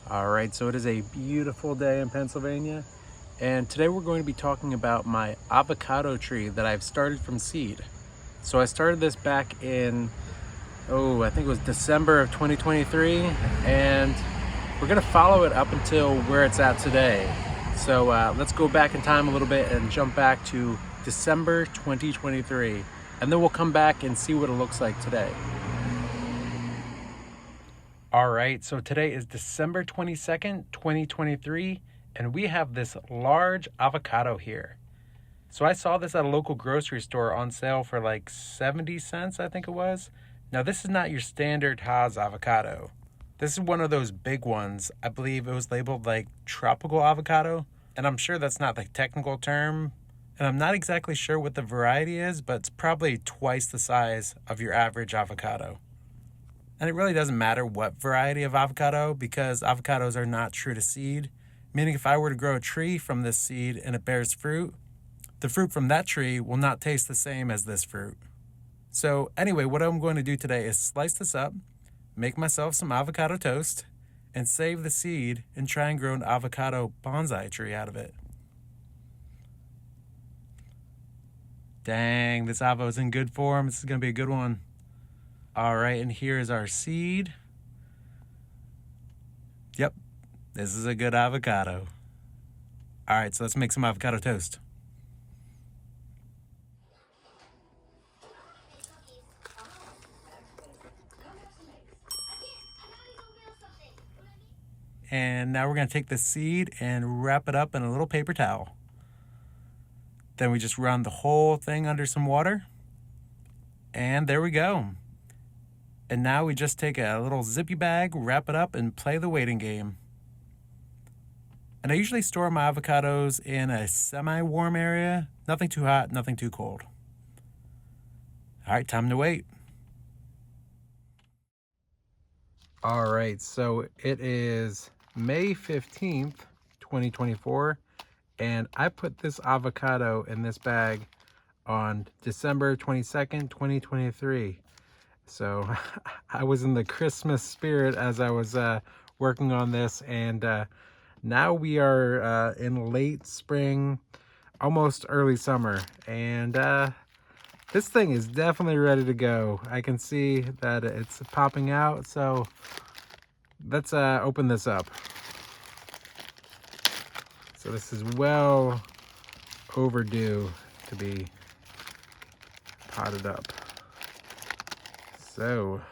All right, so it is a beautiful day in Pennsylvania, and today we're going to be talking about my avocado tree that I've started from seed. So I started this back in, I think it was December of 2023, and we're gonna follow it up until where it's at today. So let's go back in time a little bit and jump back to December 2023, and then we'll come back and see what it looks like today. All right, so today is December 22nd, 2023, and we have this large avocado here. So I saw this at a local grocery store on sale for like 70 cents, I think it was. Now, this is not your standard Haas avocado. This is one of those big ones. I believe it was labeled like tropical avocado, and I'm sure that's not the technical term. And I'm not exactly sure what the variety is, but it's probably twice the size of your average avocado. And it really doesn't matter what variety of avocado because avocados are not true to seed, meaning if I were to grow a tree from this seed and it bears fruit, the fruit from that tree will not taste the same as this fruit. So anyway, what I'm going to do today is slice this up, make myself some avocado toast, and save the seed and try and grow an avocado bonsai tree out of it. Dang, this avo is in good form. This is going to be a good one. All right, and here is our seed. Yep, this is a good avocado. All right, so let's make some avocado toast. And now we're going to take the seed and wrap it up in a little paper towel. Then we just run the whole thing under some water. And there we go. And now we just take a little zippy bag, wrap it up, and play the waiting game. And I usually store my avocados in a semi-warm area. Nothing too hot, nothing too cold. All right, time to wait. All right, so it is May 15th, 2024, and I put this avocado in this bag on December 22nd, 2023. So I was in the Christmas spirit as I was working on this, and now we are in late spring, almost early summer, and this thing is definitely ready to go. I can see that it's popping out, so let's open this up. So this is well overdue to be potted up. So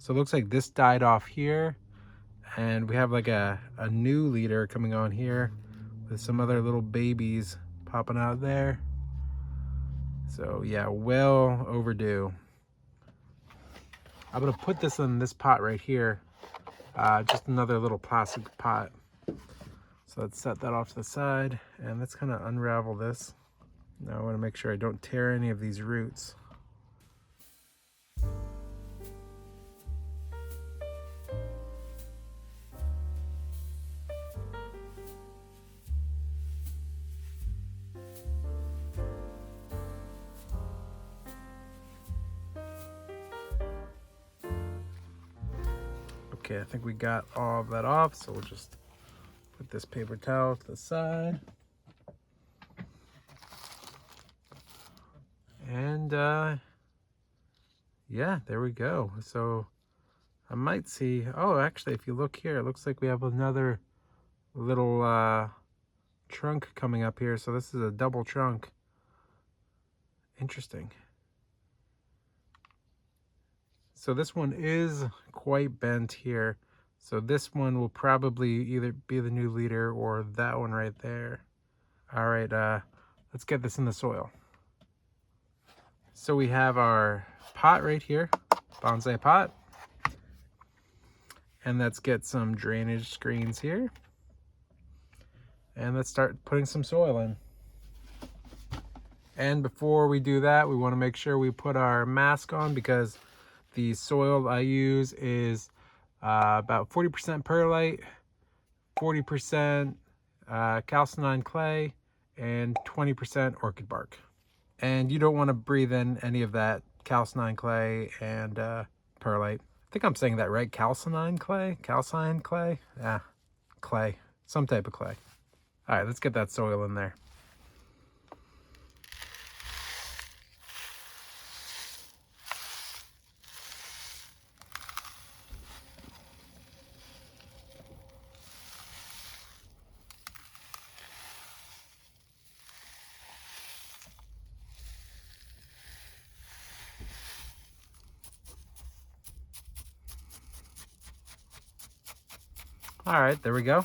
it looks like this died off here, and we have like a new leader coming on here with some other little babies popping out there. So yeah, well overdue. I'm gonna put this in this pot right here, just another little plastic pot. So let's set that off to the side, and let's kind of unravel this. Now I want to make sure I don't tear any of these roots. Okay, I think we got all of that off, so we'll just put this paper towel to the side. And yeah, there we go. So I might see, oh, actually, if you look here, it looks like we have another little trunk coming up here. So this is a double trunk. Interesting. So this one is quite bent here. So this one will probably either be the new leader or that one right there. All right, let's get this in the soil. So we have our pot right here, bonsai pot. And let's get some drainage screens here. And let's start putting some soil in. And before we do that, we want to make sure we put our mask on because the soil I use is about 40% perlite, 40% calcined clay, and 20% orchid bark. And you don't want to breathe in any of that calcined clay and perlite. think I'm saying that right. Calcined clay? Calcined clay? Yeah, clay. Some type of clay. All right, let's get that soil in there. All right, there we go.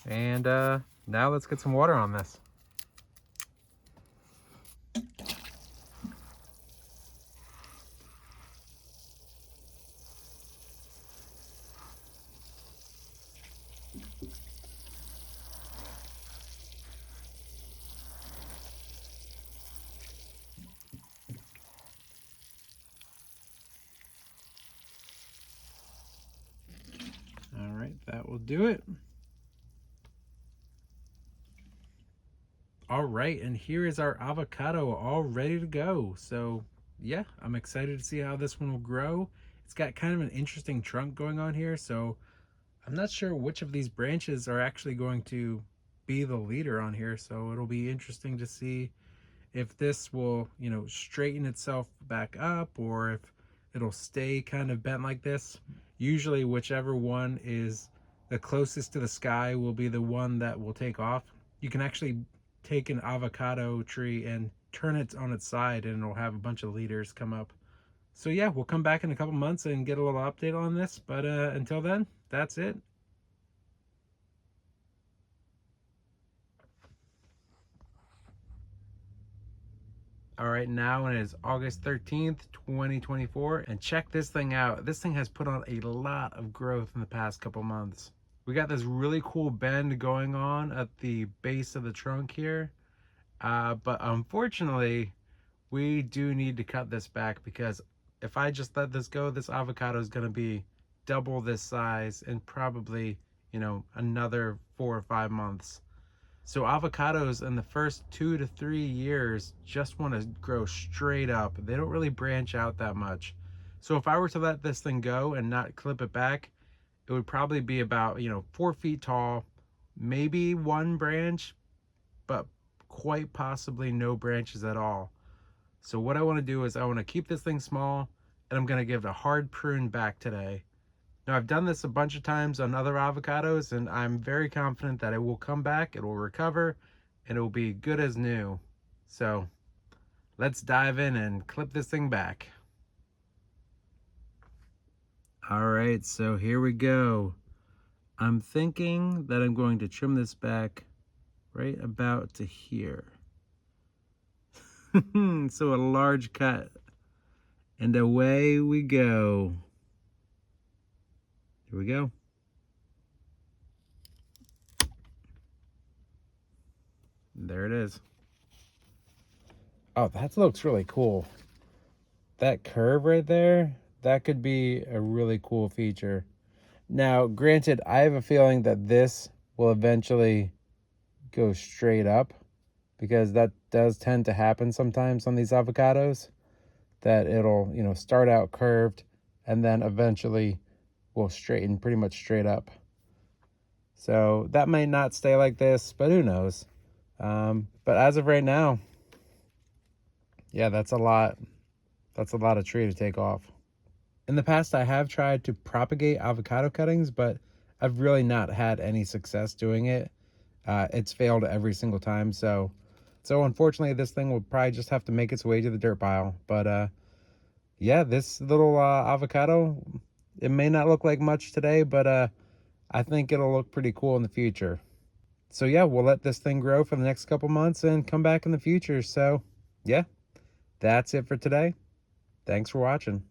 And now let's get some water on this. All right, that will do it. All right, and here is our avocado all ready to go. So yeah, I'm excited to see how this one will grow. It's got kind of an interesting trunk going on here, so I'm not sure which of these branches are actually going to be the leader on here. So it'll be interesting to see if this will, straighten itself back up, or if it'll stay kind of bent like this. Usually whichever one is the closest to the sky will be the one that will take off. You can actually take an avocado tree and turn it on its side and it'll have a bunch of leaders come up. So yeah, we'll come back in a couple months and get a little update on this, but until then, that's it. All right, now it is August 13th, 2024, and check this thing out. This thing has put on a lot of growth in the past couple months. We got this really cool bend going on at the base of the trunk here, but unfortunately, we do need to cut this back, because if I just let this go, this avocado is going to be double this size in probably, another 4 or 5 months. So avocados in the first 2 to 3 years just want to grow straight up. They don't really branch out that much. So if I were to let this thing go and not clip it back, it would probably be about, 4 feet tall, maybe one branch, but quite possibly no branches at all. So what I want to do is I want to keep this thing small, and I'm going to give it a hard prune back today. Now, I've done this a bunch of times on other avocados, and I'm very confident that it will come back, it will recover, and it will be good as new. So let's dive in and clip this thing back. All right, so here we go. I'm thinking that I'm going to trim this back right about to here. So a large cut, and away we go. Here we go. There it is. Oh, that looks really cool. That curve right there, that could be a really cool feature. Now, granted, I have a feeling that this will eventually go straight up, because that does tend to happen sometimes on these avocados, that it'll, start out curved and then eventually will straighten pretty much straight up. So that might not stay like this, but who knows? But as of right now, yeah, that's a lot. That's a lot of tree to take off. In the past, I have tried to propagate avocado cuttings, but I've really not had any success doing it. It's failed every single time. So unfortunately, this thing will probably just have to make its way to the dirt pile. But yeah, this little avocado, it may not look like much today, but I think it'll look pretty cool in the future. So yeah, we'll let this thing grow for the next couple months and come back in the future. So yeah, that's it for today. Thanks for watching.